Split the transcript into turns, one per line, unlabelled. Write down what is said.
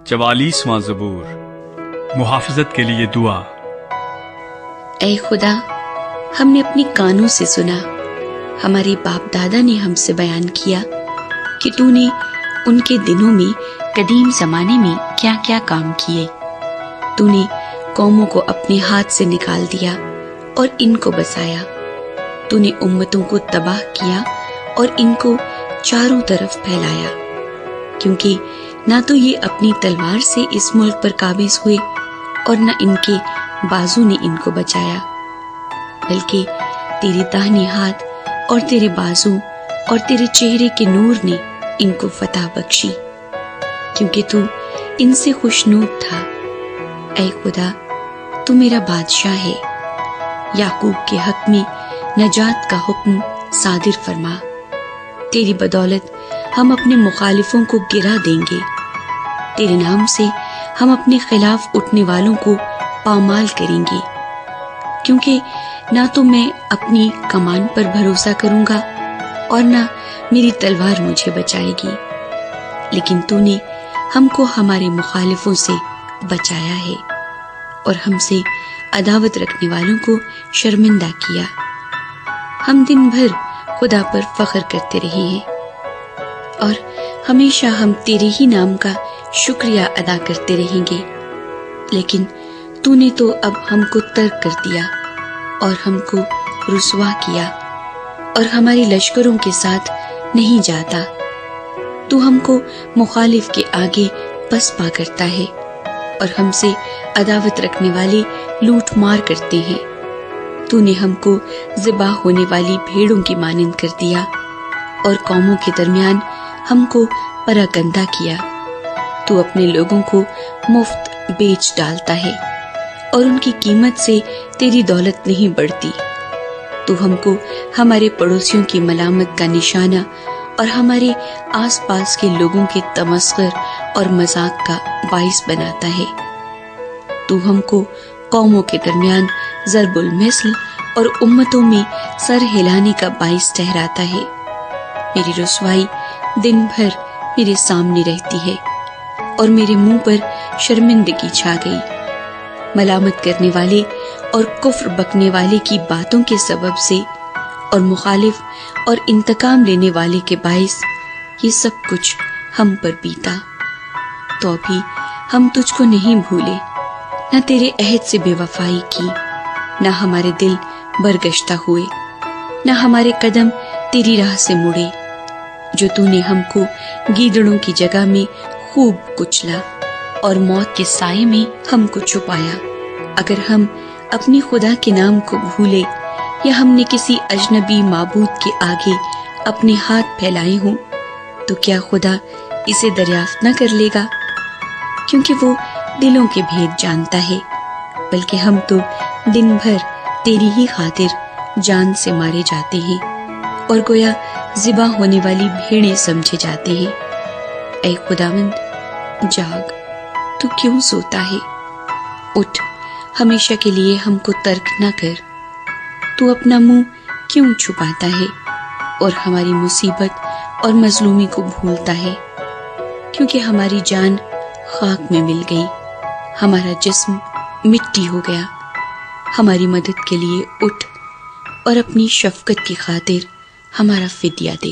44واں زبور، محافظت کے لیے دعا۔
اے خدا، ہم نے اپنی کانوں سے سنا، ہمارے باپ دادا نے ہم سے بیان کیا کہ تو نے ان کے دنوں میں قدیم زمانے میں کیا کیا کام کیے۔ تو نے قوموں کو اپنے ہاتھ سے نکال دیا اور ان کو بسایا۔ تو نے امتوں کو تباہ کیا اور ان کو چاروں طرف پھیلایا، کیونکہ نہ تو یہ اپنی تلوار سے اس ملک پر قابض ہوئے اور نہ ان کے بازو نے ان کو بچایا، بلکہ تیرے داہنے ہاتھ اور تیرے بازو اور تیرے چہرے کے نور نے ان کو فتح بخشی، کیونکہ تو ان سے خوشنود تھا۔ اے خدا، تو میرا بادشاہ ہے، یعقوب کے حق میں نجات کا حکم صادر فرما۔ تیری بدولت ہم اپنے مخالفوں کو گرا دیں گے، تیرے نام سے ہم اپنے خلاف اٹھنے والوں کو پامال کریں گے، کیونکہ نہ تو میں اپنی کمان پر بھروسہ کروں گا اور نہ میری تلوار مجھے بچائے گی، لیکن تو نے ہم کو ہمارے مخالفوں سے بچایا ہے اور ہم سے عداوت رکھنے والوں کو شرمندہ کیا۔ ہم دن بھر خدا پر فخر کرتے رہے ہیں اور ہمیشہ ہم تیرے ہی نام کا شکریہ ادا کرتے رہیں گے، لیکن تو نے تو اب ہم کو ترک کر دیا اور ہم کو رسوا کیا اور ہمارے لشکروں کے ساتھ نہیں جاتا۔ تو ہم کو مخالف کے آگے پسپا کرتا ہے اور ہم سے عداوت رکھنے والے لوٹ مار کرتے ہیں۔ تو نے ہم کو ذبح ہونے والی بھیڑوں کی مانند کر دیا اور قوموں کے درمیان ہم کو پراگندہ کیا۔ تو اپنے لوگوں کو مفت بیچ ڈالتا ہے اور ان کی قیمت سے تیری دولت نہیں بڑھتی۔ تو ہم کو ہمارے پڑوسیوں کی ملامت کا نشانہ اور ہمارے آس پاس کے لوگوں کے تمسخر اور مذاق کا باعث بناتا ہے۔ تو ہم کو قوموں کے درمیان ضرب المثل اور امتوں میں سر ہلانے کا باعث ٹھہراتا ہے۔ میری رسوائی دن بھر میرے سامنے رہتی ہے اور میرے منہ پر شرمندگی چھا گئی۔ ملامت کرنے والے اور کفر بکنے والے کی باتوں کے سبب سے اور مخالف اور انتقام لینے والے کے باعث یہ سب کچھ ہم پر بیتا، تو بھی ہم تجھ کو نہیں بھولے، نہ تیرے عہد سے بے وفائی کی، نہ ہمارے دل برگشتہ ہوئے، نہ ہمارے قدم تیری راہ سے مڑے، جو تو نے ہم کو گیدڑوں کی جگہ میں خوب کچلا اور موت کے سائے میں ہم کو چھپایا۔ اگر ہم اپنی خدا کے نام کو بھولے یا ہم نے کسی اجنبی معبود کے آگے اپنے ہاتھ پھیلائے ہوں، تو کیا خدا اسے دریافت نہ کر لے گا؟ کیونکہ وہ دلوں کے بھید جانتا ہے، بلکہ ہم تو دن بھر تیری ہی خاطر جان سے مارے جاتے ہیں اور گویا ذبح ہونے والی بھیڑیں سمجھے جاتے ہیں۔ اے خداوند، جاگ، تو کیوں سوتا ہے؟ اٹھ، ہمیشہ کے لیے ہم کو ترک نہ کر۔ تو اپنا منہ کیوں چھپاتا ہے اور ہماری مصیبت اور مظلومی کو بھولتا ہے؟ کیونکہ ہماری جان خاک میں مل گئی، ہمارا جسم مٹی ہو گیا۔ ہماری مدد کے لیے اٹھ اور اپنی شفقت کی خاطر ہمارا فدیہ دے۔